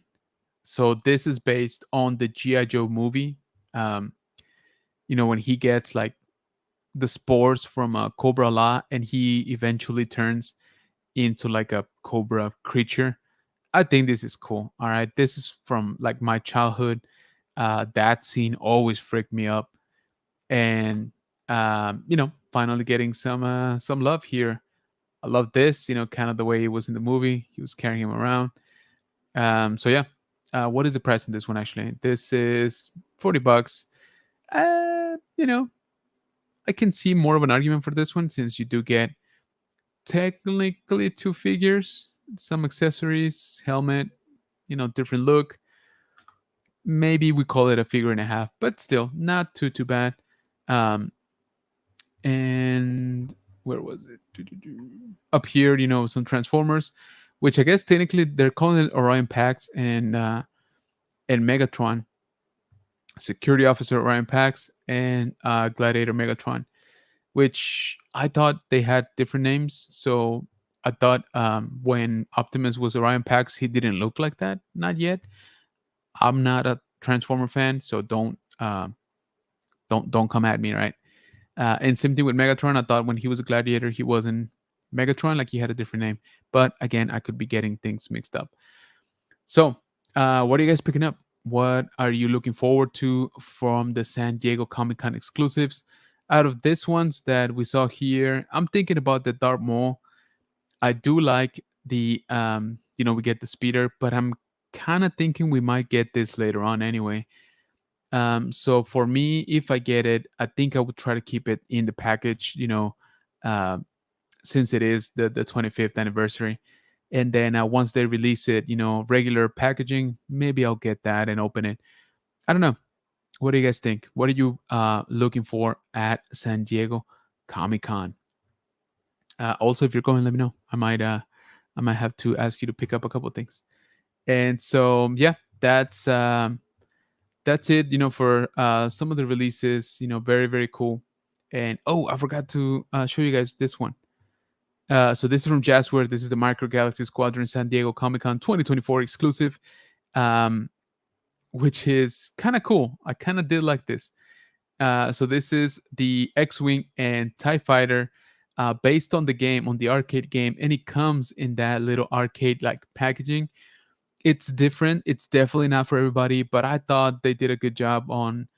So this is based on the G.I. Joe movie. When he gets like the spores from a Cobra La and he eventually turns into like a Cobra creature. I think this is cool. All right. This is from like my childhood. That scene always freaked me up. And finally getting some love here. I love this, kind of the way he was in the movie. He was carrying him around. So yeah. What is the price in this one actually? This is $40. I can see more of an argument for this one since you do get technically 2 figures, some accessories, helmet, different look. Maybe we call it a figure and a half, but still not too bad. And where was it? Up here, some Transformers, which I guess technically they're calling it Orion Pax and Megatron. Security Officer Orion Pax and Gladiator Megatron, which I thought they had different names. So I thought when Optimus was Orion Pax, he didn't look like that. Not yet. I'm not a Transformer fan, so don't come at me, right? And same thing with Megatron. I thought when he was a Gladiator, he wasn't Megatron, like he had a different name. But again, I could be getting things mixed up. So, what are you guys picking up? What are you looking forward to from the San Diego Comic-Con exclusives? Out of these ones that we saw here, I'm thinking about the Darth Maul. I do like the, we get the speeder, but I'm kind of thinking we might get this later on anyway. So for me, if I get it, I think I would try to keep it in the package, uh, since it is the 25th anniversary. And then once they release it, regular packaging, maybe I'll get that and open it. I don't know. What do you guys think? What are you looking for at San Diego Comic Con? Also, if you're going, let me know. I might have to ask you to pick up a couple of things. And so yeah, that's it. For some of the releases, very very cool. And I forgot to show you guys this one. So this is from Jazzware. This is the Micro Galaxy Squadron San Diego Comic Con 2024 exclusive, which is kind of cool. I kind of did like this. So this is the X-Wing and TIE Fighter based on the game, on the arcade game, and it comes in that little arcade like packaging. It's different. It's definitely not for everybody, but I thought they did a good job on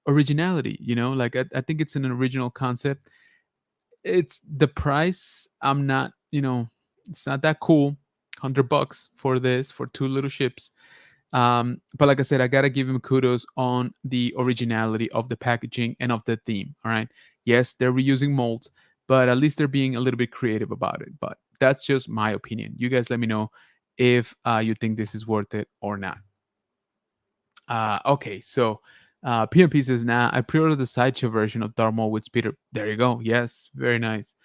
originality. Like I think it's an original concept. It's the price. I'm not, it's not that cool. $100 for this for two little ships. But like I said, I gotta give him kudos on the originality of the packaging and of the theme. All right. Yes, they're reusing molds, but at least they're being a little bit creative about it. But that's just my opinion. You guys let me know if you think this is worth it or not. Okay, so PMP says, nah, I pre-ordered the sideshow version of Darth Maul with speeder. There you go. Yes, very nice.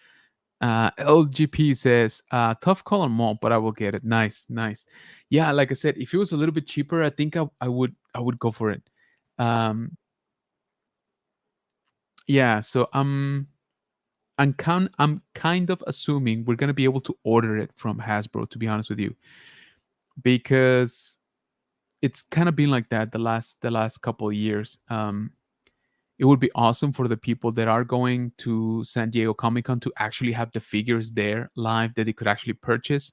LGP says, tough call on Maul, but I will get it. Nice, nice. Yeah, like I said, if it was a little bit cheaper, I think I would go for it. Yeah, so I'm kind of assuming we're gonna be able to order it from Hasbro, to be honest with you, because it's kind of been like that the last couple of years. It would be awesome for the people that are going to San Diego Comic Con to actually have the figures there live that they could actually purchase.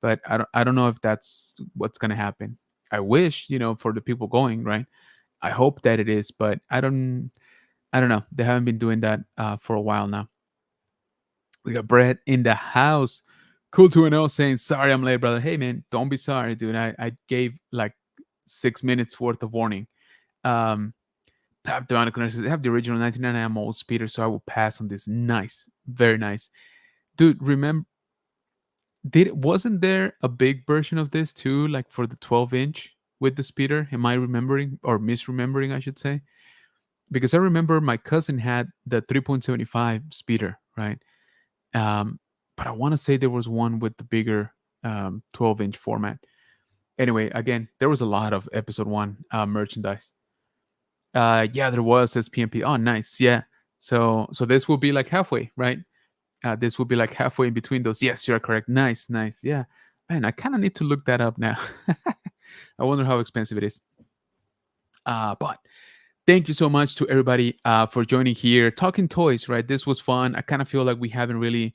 But I don't know if that's what's gonna happen. I wish, for the people going, right? I hope that it is, but I don't know. They haven't been doing that for a while now. We got Brett in the house. Cool 2 saying, sorry I'm late, brother. Hey man, don't be sorry, dude. I gave like 6 minutes worth of warning. Pap Devon says, I have the original 1999 mold speeder, so I will pass on this. Nice. Very nice. Dude, remember, wasn't there a big version of this too, like for the 12-inch with the speeder? Am I remembering or misremembering, I should say? Because I remember my cousin had the 3.75 speeder, right? Um, but I want to say there was one with the bigger 12-inch format. Anyway, again, there was a lot of episode one merchandise. Yeah, there was, says PMP. Oh, nice. Yeah. So this will be like halfway, right? This will be like halfway in between those. Yes, you're correct. Nice, nice. Yeah. Man, I kind of need to look that up now. I wonder how expensive it is. But thank you so much to everybody for joining here, talking toys. Right, this was fun. I kind of feel like we haven't really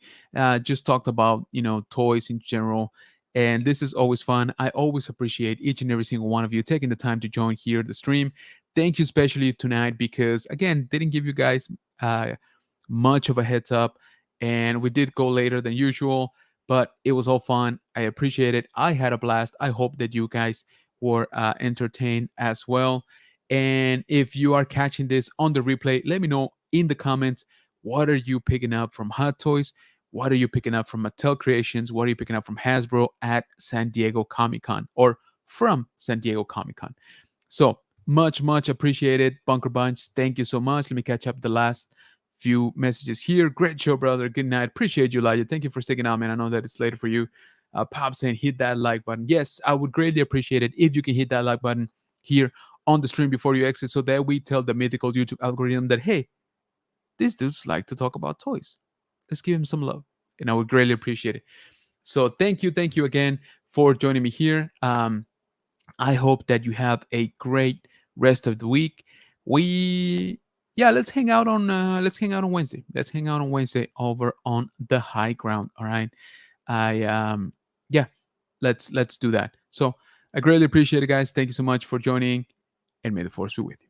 just talked about toys in general, and this is always fun. I always appreciate each and every single one of you taking the time to join here the stream. Thank you, especially tonight, because again, didn't give you guys uh, much of a heads up, and we did go later than usual, but it was all fun. I appreciate it. I had a blast. I hope that you guys were entertained as well. And if you are catching this on the replay, let me know in the comments, what are you picking up from Hot Toys? What are you picking up from Mattel Creations? What are you picking up from Hasbro at San Diego Comic Con or from San Diego Comic Con? So much, much appreciated. Bunker Bunch, thank you so much. Let me catch up the last few messages here. Great show, brother. Good night. Appreciate you, Elijah. Thank you for sticking out, man. I know that it's later for you. Pop saying hit that like button. Yes, I would greatly appreciate it if you can hit that like button here on the stream before you exit, so that we tell the mythical YouTube algorithm that, hey, these dudes like to talk about toys. Let's give him some love. And I would greatly appreciate it. So thank you again for joining me here. I hope that you have a great rest of the week. Let's hang out on Wednesday. Let's hang out on Wednesday over on the high ground. All right. I yeah, let's do that. So I greatly appreciate it, guys. Thank you so much for joining, and may the force be with you.